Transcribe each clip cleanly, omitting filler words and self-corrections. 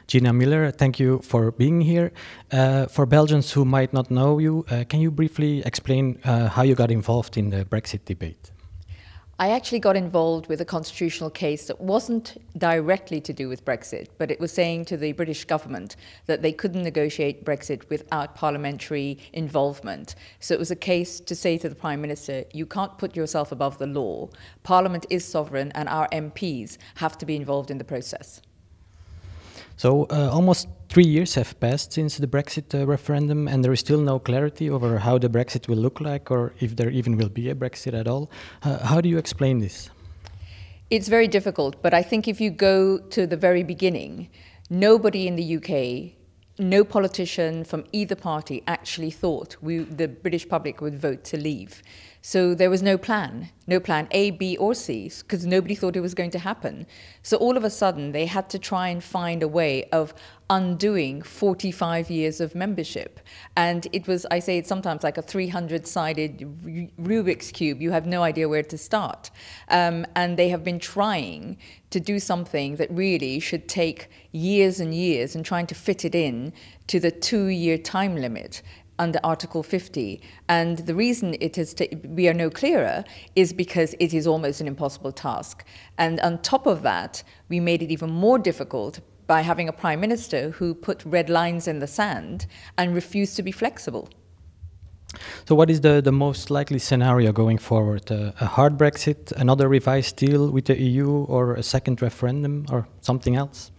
Gina Miller, thank you for being here. For Belgians who might not know you, can you briefly explain how you got involved in the Brexit debate? I actually got involved with a constitutional case that wasn't directly to do with Brexit, but it was saying to the British government that they couldn't negotiate Brexit without parliamentary involvement. So it was a case to say to the Prime Minister, you can't put yourself above the law. Parliament is sovereign and our MPs have to be involved in the process. So almost 3 years have passed since the Brexit referendum, and there is still no clarity over how the Brexit will look like, or if there even will be a Brexit at all. How do you explain this? It's very difficult, but I think if you go to the very beginning, nobody in the UK, no politician from either party actually thought the British public would vote to leave. So there was no plan A, B or C, because nobody thought it was going to happen. So all of a sudden they had to try and find a way of undoing 45 years of membership. And it was, I say it's sometimes like a 300-sided Rubik's Cube. You have no idea where to start. And they have been trying to do something that really should take years and years and trying to fit it in to the 2-year time limit under Article 50. And the reason we are no clearer is because it is almost an impossible task. And on top of that, we made it even more difficult by having a Prime Minister who put red lines in the sand and refused to be flexible. So what is the most likely scenario going forward? A hard Brexit, another revised deal with the EU, or a second referendum, or something else?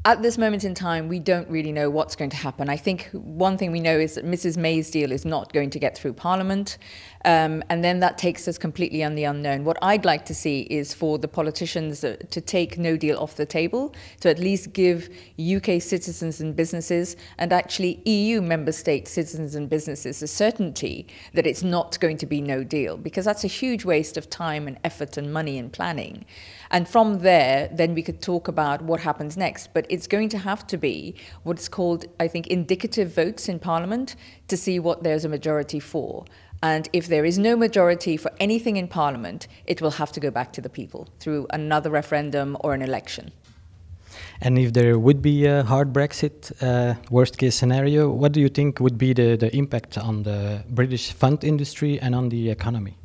At this moment in time, we don't really know what's going to happen. I think one thing we know is that Mrs May's deal is not going to get through Parliament, and then that takes us completely on the unknown. What I'd like to see is for the politicians to take no deal off the table, to at least give UK citizens and businesses, and actually EU member state citizens and businesses, the certainty that it's not going to be no deal, because that's a huge waste of time and effort and money and planning. And from there, then we could talk about what happens next. But it's going to have to be what's called, I think, indicative votes in Parliament to see what there's a majority for. And if there is no majority for anything in Parliament, it will have to go back to the people through another referendum or an election. And if there would be a hard Brexit, worst case scenario, what do you think would be the impact on the British fund industry and on the economy?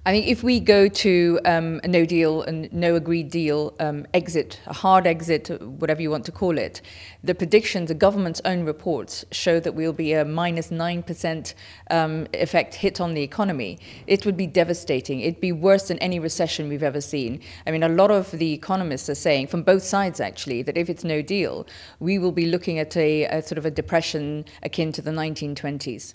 I think if we go to a no deal and no agreed deal exit, a hard exit, whatever you want to call it, the predictions, the government's own reports show that we'll be a -9% effect hit on the economy. It would be devastating. It'd be worse than any recession we've ever seen. I mean, a lot of the economists are saying, from both sides actually, that if it's no deal, we will be looking at a sort of a depression akin to the 1920s.